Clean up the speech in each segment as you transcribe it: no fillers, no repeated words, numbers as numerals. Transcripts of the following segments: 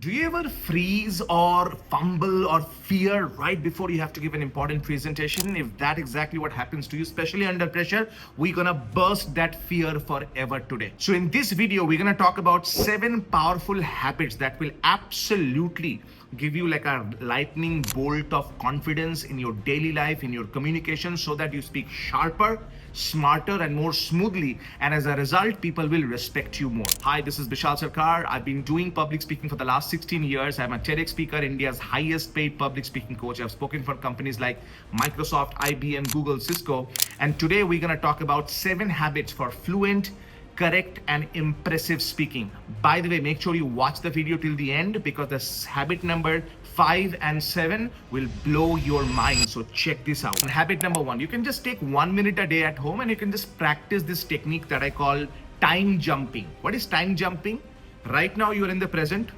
Do you ever freeze or fumble or fear right before you have to give an important presentation? If that's exactly what happens to you, especially under pressure, we're gonna burst that fear forever today. So in this video, we're gonna talk about 7 powerful habits that will absolutely give you like a lightning bolt of confidence in your daily life, in your communication, so that you speak sharper, smarter, and more smoothly. And as a result, people will respect you more. Hi, this is Bishal Sarkar. I've been doing public speaking for the last 16 years. I'm a TEDx speaker, India's highest paid public speaking coach. I've spoken for companies like Microsoft, IBM, Google, Cisco. And today we're going to talk about 7 habits for fluent, correct, and impressive speaking. By the way, make sure you watch the video till the end, because the habit number 5 and 7 will blow your mind. So check this out. And habit number 1, you can just take 1 minute a day at home and you can just practice this technique that I call time jumping. What is time jumping? Right now you are in the present,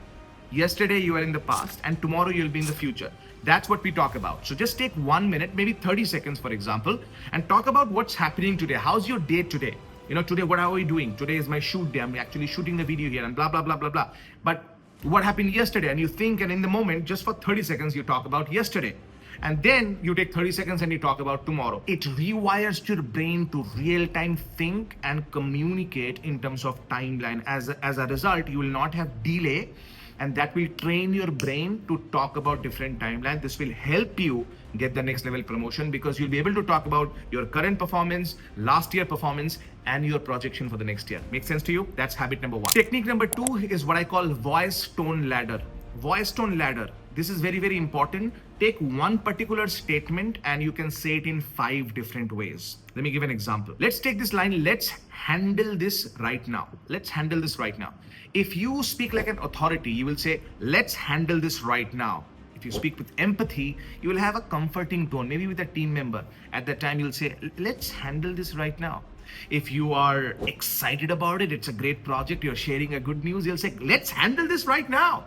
yesterday you are in the past, and tomorrow you'll be in the future. That's what we talk about. So just take 1 minute, maybe 30 seconds for example, and talk about what's happening today. How's your day today? You know, today, what are we doing? Today is my shoot day. I'm actually shooting the video here and blah, blah, blah, blah, blah. But what happened yesterday? And you think, and in the moment, just for 30 seconds, you talk about yesterday. And then you take 30 seconds and you talk about tomorrow. It rewires your brain to real-time think and communicate in terms of timeline. As a result, you will not have delay, and that will train your brain to talk about different timelines. This will help you get the next level promotion, because you'll be able to talk about your current performance, last year performance, and your projection for the next year. Make sense to you? That's habit number 1. Technique number 2 is what I call voice tone ladder. Voice tone ladder. This is very, very important. Take one particular statement and you can say it in 5 different ways. Let me give an example. Let's take this line, let's handle this right now. Let's handle this right now. If you speak like an authority, you will say, let's handle this right now. If you speak with empathy, you will have a comforting tone, maybe with a team member. At that time, you'll say, let's handle this right now. If you are excited about it, it's a great project, you're sharing a good news, you'll say, let's handle this right now.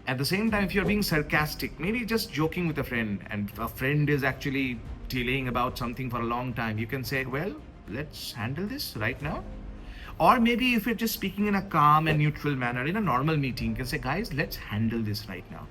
At the same time, if you're being sarcastic, maybe just joking with a friend, and a friend is actually delaying about something for a long time, you can say, well, let's handle this right now. Or maybe if you're just speaking in a calm and neutral manner in a normal meeting, you can say, guys, let's handle this right now.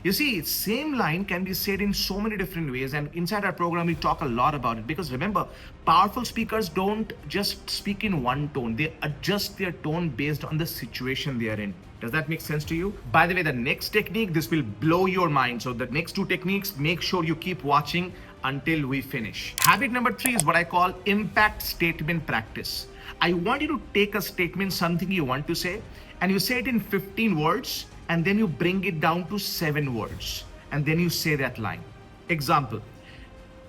You see, same line can be said in so many different ways, and inside our program we talk a lot about it, because remember, powerful speakers don't just speak in one tone, they adjust their tone based on the situation they are in. Does that make sense to you? By the way, the next technique, this will blow your mind. So the next 2 techniques, make sure you keep watching until we finish. Habit number 3 is what I call impact statement practice. I want you to take a statement, something you want to say, and you say it in 15 words, and then you bring it down to 7 words, and then you say that line. Example,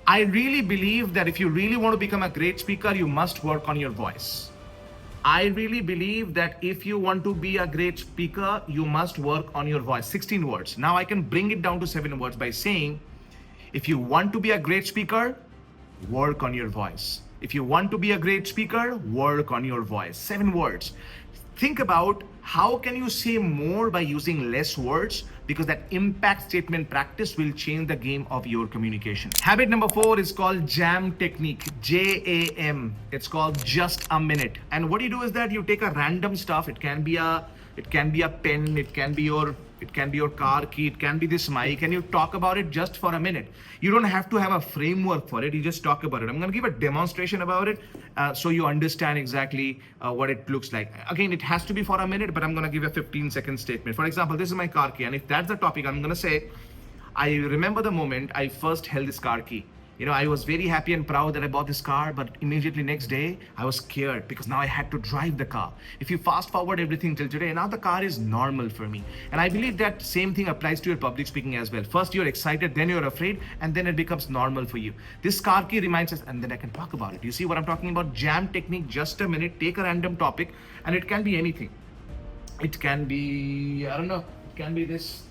I really believe that if you really want to become a great speaker, you must work on your voice. I really believe that if you want to be a great speaker, you must work on your voice. 16 words. Now I can bring it down to 7 words by saying, if you want to be a great speaker, work on your voice. If you want to be a great speaker, work on your voice. 7 words. Think about how can you say more by using less words, because that impact statement practice will change the game of your communication. Habit number 4 is called JAM technique, J-A-M. It's called just a minute. And what you do is that you take a random stuff. It can be a pen, it can be your car key, it can be this mic, and you talk about it just for a minute. You don't have to have a framework for it, you just talk about it. I'm going to give a demonstration about it so you understand exactly what it looks like. Again, it has to be for a minute, but I'm going to give a 15-second statement. For example, this is my car key, and if that's the topic, I'm going to say, I remember the moment I first held this car key. You know, I was very happy and proud that I bought this car, but immediately next day, I was scared because now I had to drive the car. If you fast forward everything till today, now the car is normal for me. And I believe that same thing applies to your public speaking as well. First, you're excited, then you're afraid, and then it becomes normal for you. This car key reminds us, and then I can talk about it. You see what I'm talking about? JAM technique, just a minute, take a random topic, and it can be anything. It can be, I don't know, it can be this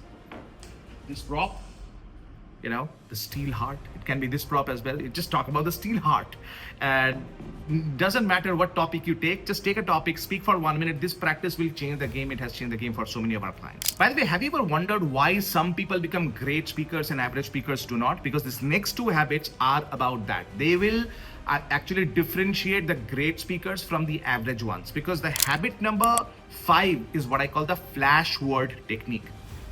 prop. You know, the steel heart. It can be this prop as well. You just talk about the steel heart. And doesn't matter what topic you take, just take a topic, speak for 1 minute. This practice will change the game. It has changed the game for so many of our clients. By the way, have you ever wondered why some people become great speakers and average speakers do not? Because these next 2 habits are about that. They will actually differentiate the great speakers from the average ones, because the habit number 5 is what I call the flash word technique.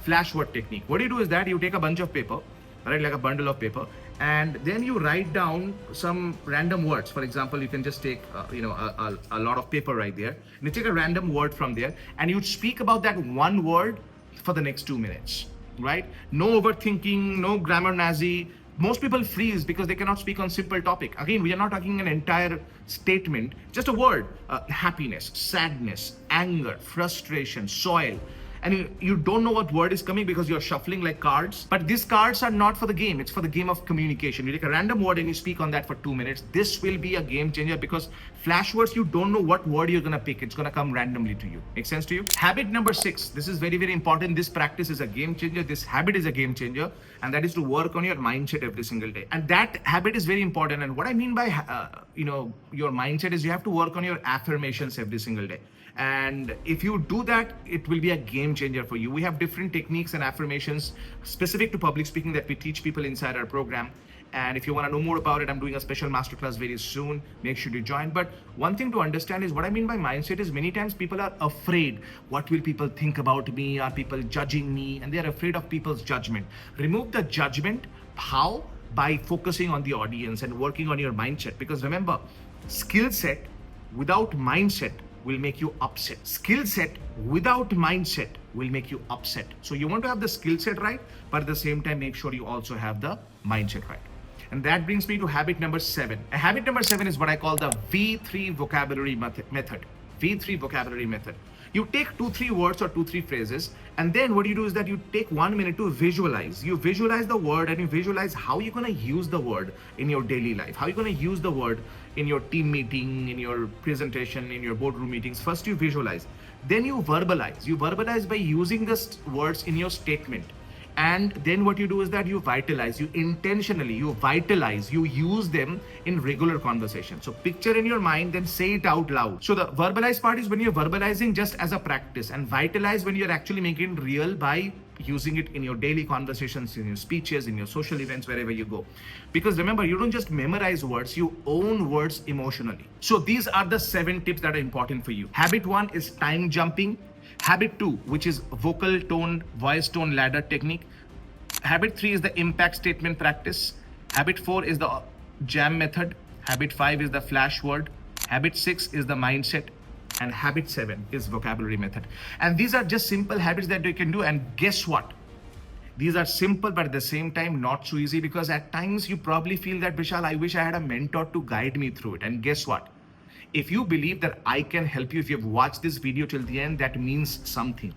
Flash word technique. What you do is that you take a bunch of paper, right, like a bundle of paper, and then you write down some random words. For example, you can just take a lot of paper right there, and you take a random word from there, and you speak about that one word for the next 2 minutes, right? No overthinking, no grammar nazi. Most people freeze because they cannot speak on simple topic. Again, we are not talking an entire statement, just a word. Happiness, sadness, anger, frustration, soil. And you don't know what word is coming because you're shuffling like cards. But these cards are not for the game. It's for the game of communication. You take a random word and you speak on that for 2 minutes. This will be a game changer, because flash words, you don't know what word you're going to pick. It's going to come randomly to you. Make sense to you? Habit number 6. This is very, very important. This practice is a game changer. This habit is a game changer. And that is to work on your mindset every single day. And that habit is very important. And what I mean by, your mindset is you have to work on your affirmations every single day. And if you do that, it will be a game changer for you. We have different techniques and affirmations specific to public speaking that we teach people inside our program. And if you want to know more about it, I'm doing a special masterclass very soon. Make sure to join. But one thing to understand is what I mean by mindset is many times people are afraid. What will people think about me? Are people judging me? And they're afraid of people's judgment. Remove the judgment. How? By focusing on the audience and working on your mindset. Because remember, skill set without mindset will make you upset. Skill set without mindset will make you upset. So you want to have the skill set right, but at the same time, make sure you also have the mindset right. And that brings me to habit number 7. Habit number 7 is what I call the V3 vocabulary method. V3 vocabulary method. You take 2-3 words or 2-3 phrases, and then what you do is that you take 1 minute to visualize. You visualize the word and you visualize how you're going to use the word in your daily life. How you're going to use the word in your team meeting, in your presentation, in your boardroom meetings. First you visualize, then you verbalize. You verbalize by using the words in your statement. And then what you do is that you vitalize, you intentionally, you vitalize, you use them in regular conversation. So picture in your mind, then say it out loud. So the verbalize part is when you're verbalizing just as a practice, and vitalize when you're actually making it real by using it in your daily conversations, in your speeches, in your social events, wherever you go. Because remember, you don't just memorize words, you own words emotionally. So these are the 7 tips that are important for you. Habit 1 is time jumping. Habit 2, which is vocal tone, voice tone ladder technique. Habit 3 is the impact statement practice. Habit 4 is the jam method. Habit 5 is the flash word. Habit 6 is the mindset. And habit 7 is vocabulary method. And these are just simple habits that you can do. And guess what? These are simple, but at the same time, not so easy, because at times you probably feel that, Bishal, I wish I had a mentor to guide me through it. And guess what? If you believe that I can help you, if you've watched this video till the end, that means something.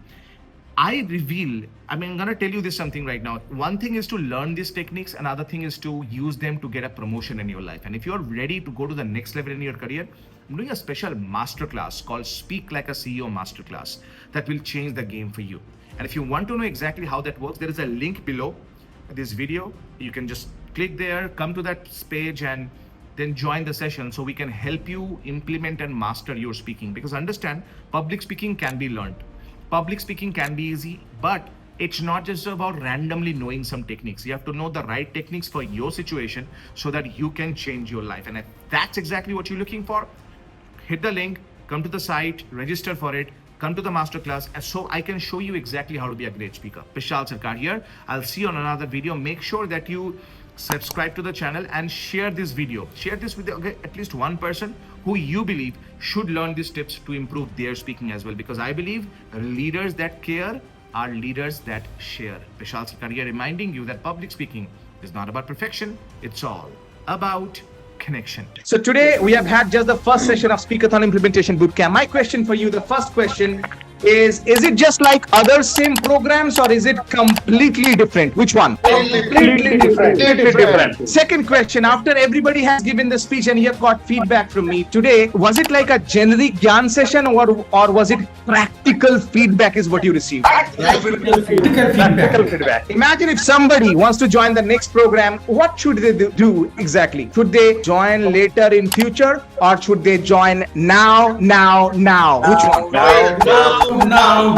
I'm going to tell you this something right now. One thing is to learn these techniques. Another thing is to use them to get a promotion in your life. And if you're ready to go to the next level in your career, I'm doing a special masterclass called Speak Like a CEO Masterclass that will change the game for you. And if you want to know exactly how that works, there is a link below this video. You can just click there, come to that page, and then join the session so we can help you implement and master your speaking. Because understand, public speaking can be learned. Public speaking can be easy, but it's not just about randomly knowing some techniques. You have to know the right techniques for your situation so that you can change your life. And if that's exactly what you're looking for, hit the link, come to the site, register for it, come to the masterclass, and so I can show you exactly how to be a great speaker. Bishal Sarkar here. I'll see you on another video. Make sure that you subscribe to the channel and share this video. Share this with at least one person who you believe should learn these tips to improve their speaking as well. Because I believe leaders that care are leaders that share. Bishal Sarkar here, reminding you that public speaking is not about perfection. It's all about connection. So today we have had just the first session of Speakathon Implementation Bootcamp. My question for you, the first question is it just like other same programs, or is it completely different? Which one? Completely different. Second question, after everybody has given the speech and you have got feedback from me today, was it like a generic Gyan session, or was it practical feedback is what you received? Practical feedback. Imagine if somebody wants to join the next program, what should they do exactly? Should they join later in future, or should they join now? Which one? Now. Now.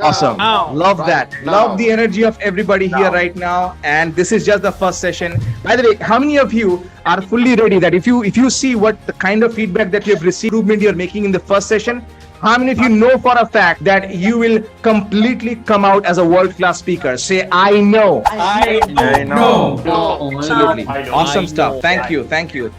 Awesome. Love that. Love the energy of everybody here right now. And this is just the first session. By the way, how many of you are fully ready that if you see what the kind of feedback that you have received, improvement you're making in the first session, how many of you know for a fact that you will completely come out as a world-class speaker? Say, I know. I know. Absolutely. Awesome stuff. Thank you. Thank you.